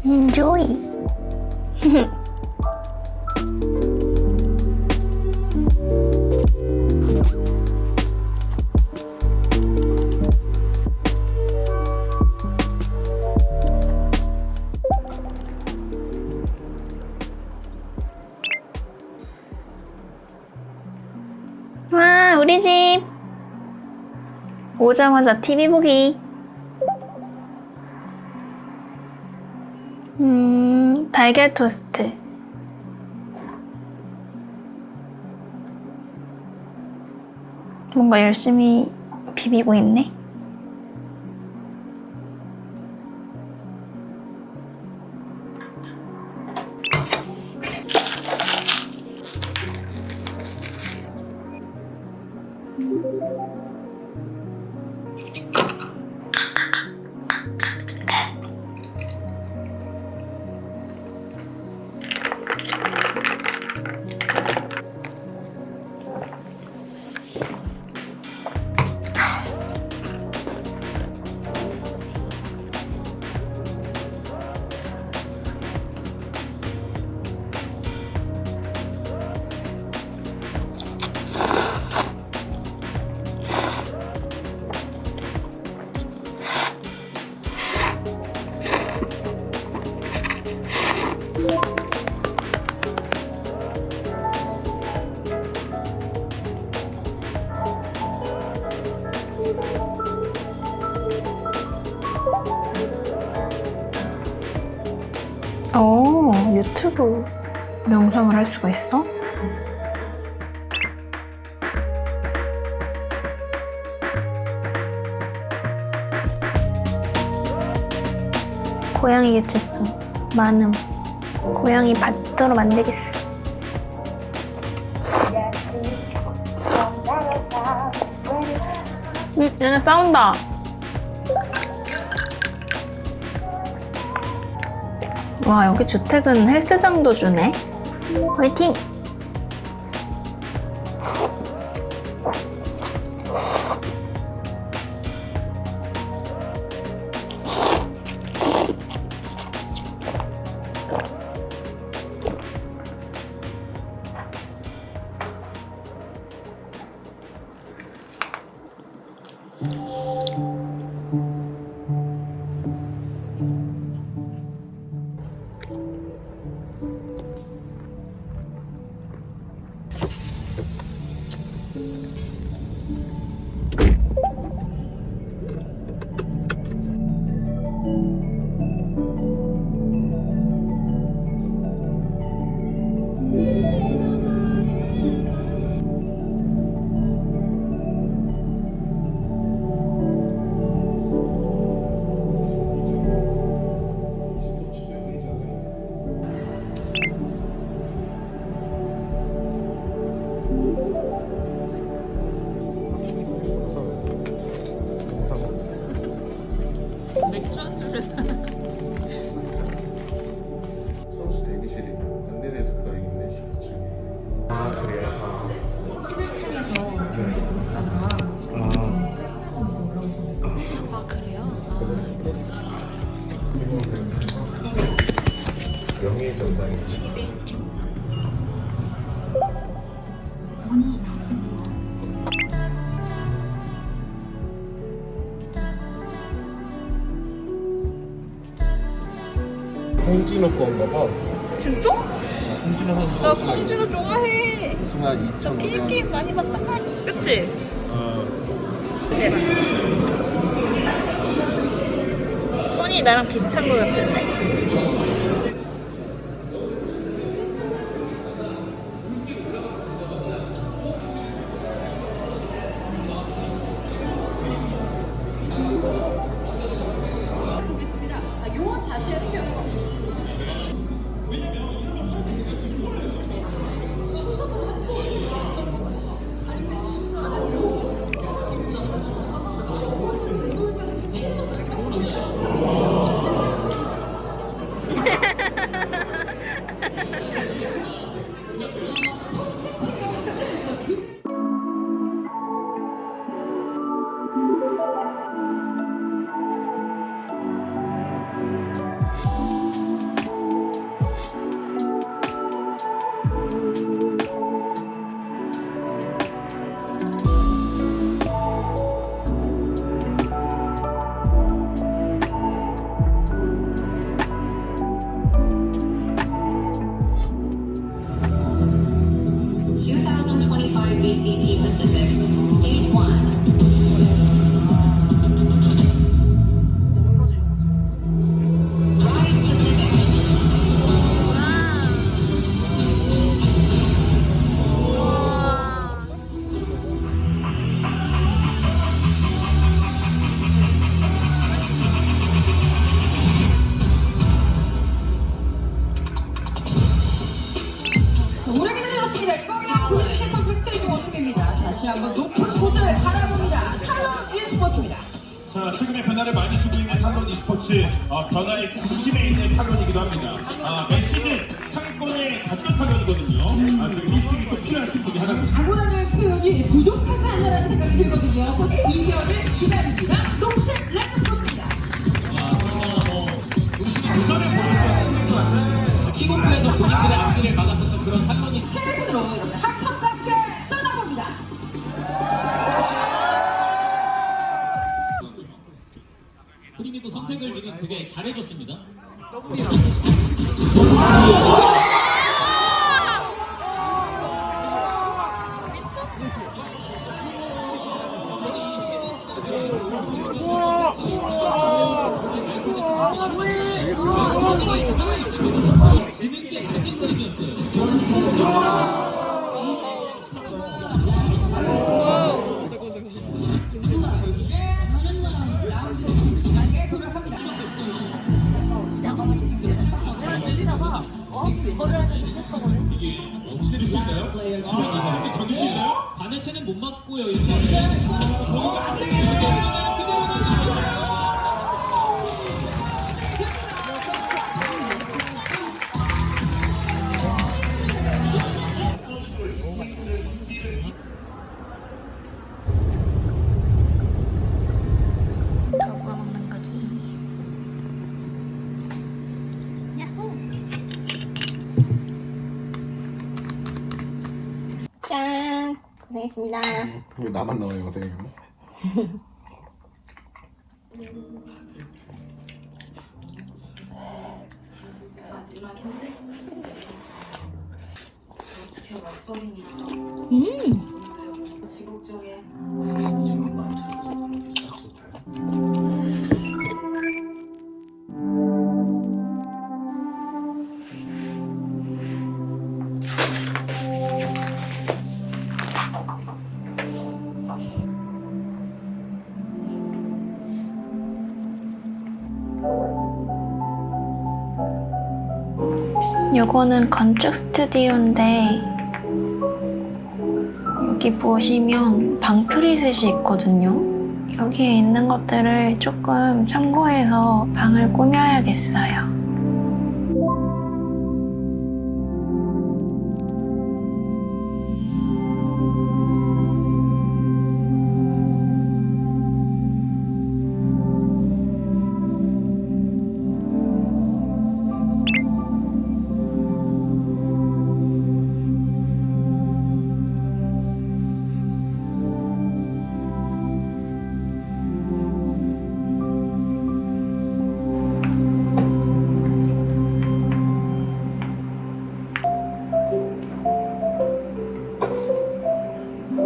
Enjoy. 와, 우리 집. 오자마자 TV 보기. 달걀 토스트. 뭔가 열심히 비비고 있네. 오, 유튜브 영상을 할 수가 있어? 고양이 개체수 많음. 고양이 밭으로 만들겠어. 얘네 싸운다. 와, 여기 주택은 헬스장도 주네. 화이팅! 맥주 안주를 사. 선수 대기실이 안내데스크가 있네 10층에. 아 그래요? 11층에서 경기 보시다가 끝나면 이제 올라오시면 돼요. 아 그래요? 명예 전당이지. 홍진호 건가 봐. 진짜? 홍진호 선수가 나 공주도 좋아해. 우승한 나 2005년. 필게임 많이 봤다. 그치? 대박. 손이 나랑 비슷한 거 같은데? 자, 최근에 변화를 많이 주고 있는 탈론 e스포츠 변화의 중심에 있는 탈론이기도 합니다. 매 시즌 상권의 각종 탈론이거든요. 지금 리스팅이 좀 필요한 팀들이 하나입니다. 자고라는 표현이 부족하지 않나라는 생각이 들거든요. 혹시 이별을 기다립니다. 농심 랜드포스입니다. 도전을 보여주는 것 같은 킥오프에서 본인들의 앞길을 막았었던 그런 탈론이 세븐으로 여러분 합석답게 떠나봅니다. 프리미도 선택을 지금 되게 잘해줬습니다. 뒤늦게 바뀐 그림이었어요. 치를 수 있나요? 견딜 수 있나요? 반해체는 못 맞고요. 이제 저거 먹는 거지. 야호! 짠! 고생했습니다. 왜 나만 나와요, 선생님? 요거는 건축 스튜디오인데 여기 보시면 방 프리셋이 있거든요. 여기에 있는 것들을 조금 참고해서 방을 꾸며야겠어요.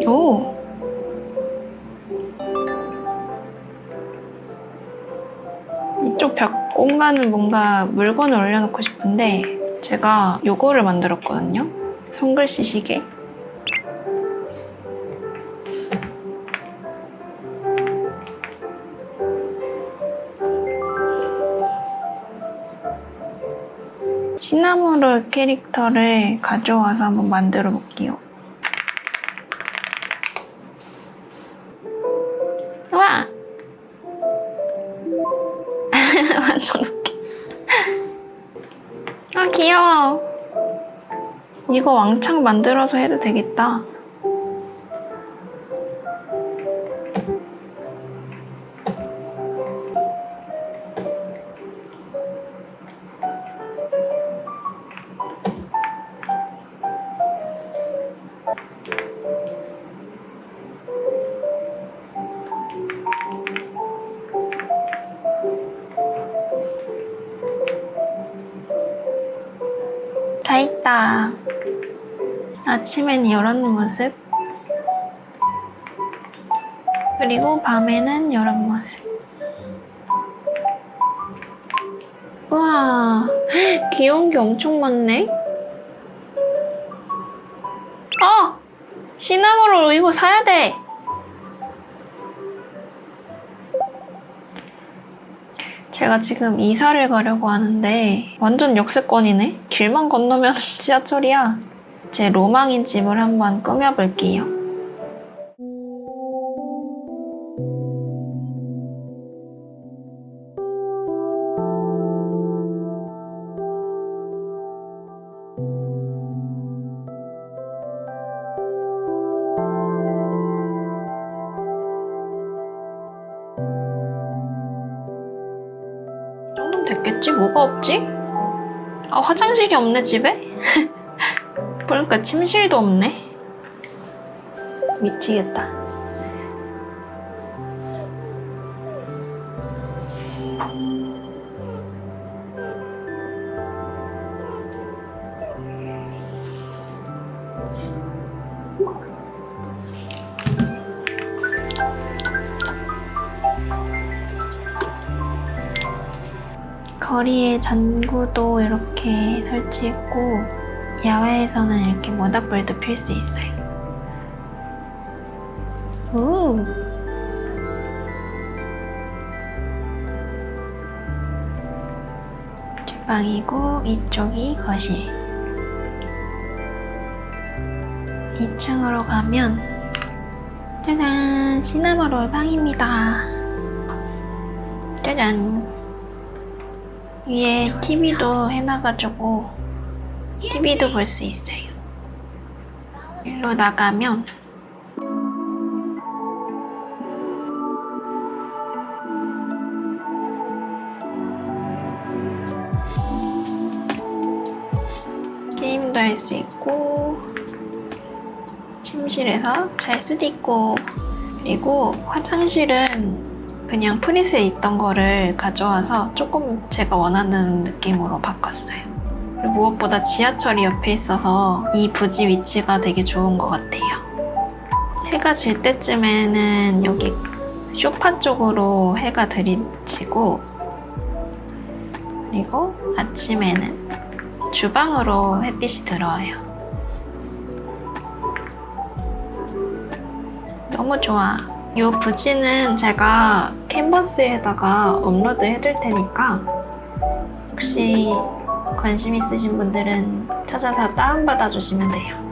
오! 이쪽 벽 공간은 뭔가 물건을 올려놓고 싶은데 제가 요거를 만들었거든요. 손글씨 시계. 시나모롤 캐릭터를 가져와서 한번 만들어 볼게요. 와! 완전 웃겨. 아, 귀여워. 이거 왕창 만들어서 해도 되겠다. 다 있다. 아침엔 이런 모습. 그리고 밤에는 이런 모습. 우와, 귀여운 게 엄청 많네. 시나모롤 이거 사야 돼. 제가 지금 이사를 가려고 하는데 완전 역세권이네? 길만 건너면 지하철이야. 제 로망인 집을 한번 꾸며볼게요. 이 정도면 됐겠지? 뭐가 없지? 아, 화장실이 없네, 집에? 보니까 침실도 없네. 미치겠다. 거리에 전구도 이렇게 설치했고 야외에서는 이렇게 모닥불도 필 수 있어요. 오. 주방이고 이쪽이 거실. 2층으로 가면 짜잔! 시나모롤 방입니다. 짜잔! 위에 TV도 해놔가지고 TV도 볼 수 있어요. 일로 나가면 게임도 할 수 있고 침실에서 잘 수도 있고 그리고 화장실은 그냥 프리셋에 있던 거를 가져와서 조금 제가 원하는 느낌으로 바꿨어요. 그리고 무엇보다 지하철이 옆에 있어서 이 부지 위치가 되게 좋은 것 같아요. 해가 질 때쯤에는 여기 소파 쪽으로 해가 들이치고 그리고 아침에는 주방으로 햇빛이 들어와요. 너무 좋아. 이 부지는 제가 캔버스에다가 업로드 해둘 테니까 혹시 관심 있으신 분들은 찾아서 다운받아 주시면 돼요.